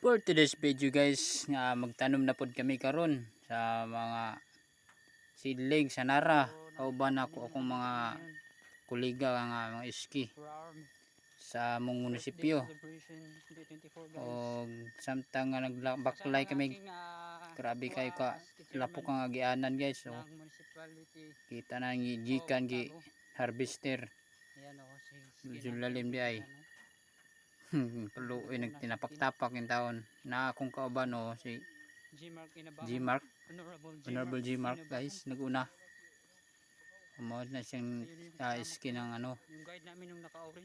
For today's video guys, magtanom na pod kami karon sa mga seedling sa Nara. Kauban ako akong mga kuliga nga mga iski sa mong munisipyo. O samtang nga nagbaklay kami, grabe kayo ka lapok ang agianan guys. So kita na gikan gi harvester. Medyo lalim di ay. Kaluoy nagtinapak-tapak yung taon na akong kauban o si G-Mark, Honorable G-Mark guys, naguna umawad na siyang iski ng ano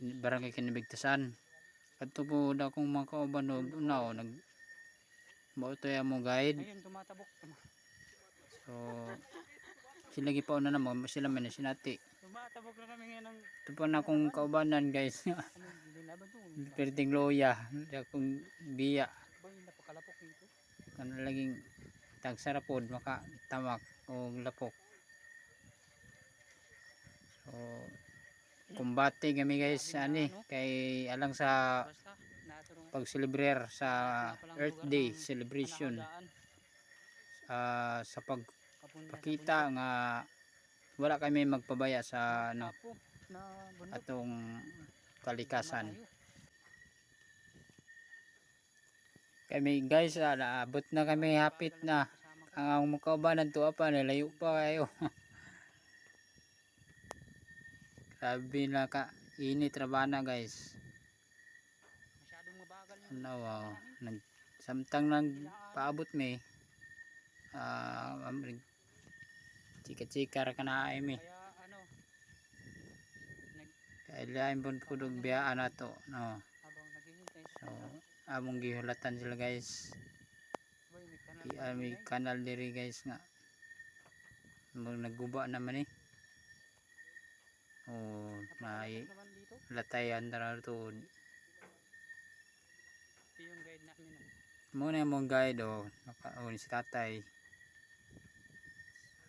barangay Kinabigtasan. Kadto po daw kong mga kauban o una o nag mauto ya mo guide. So sila gipauna na mo sila man sinati. Tumatabok na kami ngayon ng ito pa na akong kaubanan guys. Perting loya akong biya kan laging tagsarapod maka tamak o lapok. So kumbate kami guys ani kay alang sa pag-celebrar sa Earth Day celebration sa pagpakita nga wala kami magpabaya sa ano atong kalikasan. Kami guys naabot na kami hapit na ang makaubanan to pa nilayo pa kayo. Sabi na ka init rabana guys. Ano wow samtang nang paabot mi chika-chika ra kana ay mi. Kailan pun pudog biyaan nato no. So among gihulatan sila guys. May kanal diri guys nga. Nagguba naman eh. Oh, may latayan tara to. Yung guide namin. Muna yung guide o si tatay.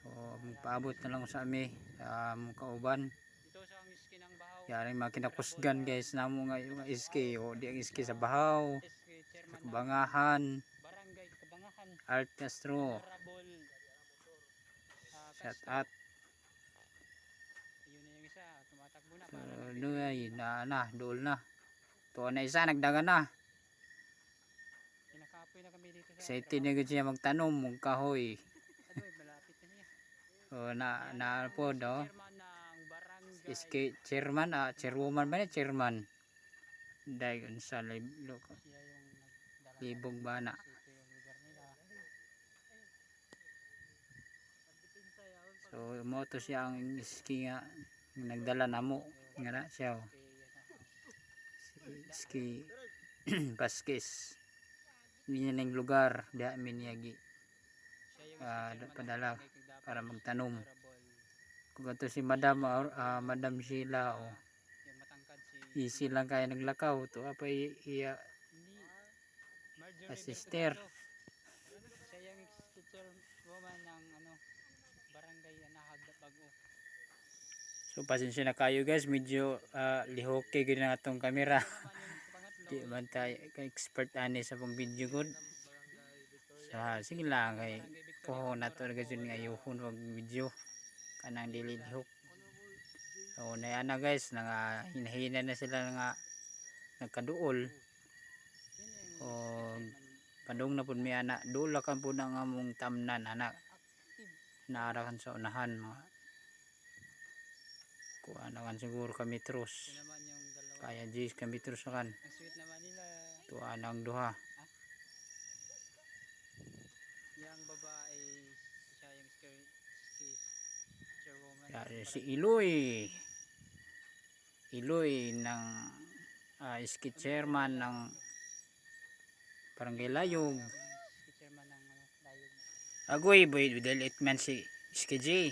So magpaabot na lang sa ami sa mong kauban. Yaring makinakusgan guys namo nga yung iski o di ang iski sa bahaw sa Kabangahan Art Castro shout out. So ay na dool na to na isa nagdagan na excited na gud siya magtanom og kahoy. So na po do iski chairman chairwoman ba ni chairman dayon sa libog bana. So mo to siya ang iski nga nagdala namo nga na siya iski Paskis niya ning lugar di amin yagi padala para magtanom. Kung ito si Madam Madam Sheila o easy lang kaya naglakaw to apa iya sister siya yung teacher woman ng ano barangay Nahag Bago. So pasensya na kayo guys medyo lihoke gid na atong kamera. Di man tayo expert ani sa pang video good. So sige lang kay po nato guys yun nga yuhon wag video kanang dili lihok. So na guys nga hinahina na sila nga nagkaduol o padung na pud mi ana dula kan pud ang among tamnan anak naarakan sa unahan mga kuan naman siguro kami metros kaya 10 kami metros kan tuan ang duha. Yang babae siya yung chairwoman Si Iloy ng iski chairman ng Barangay Layog. Agoy boy delit man si Iski J.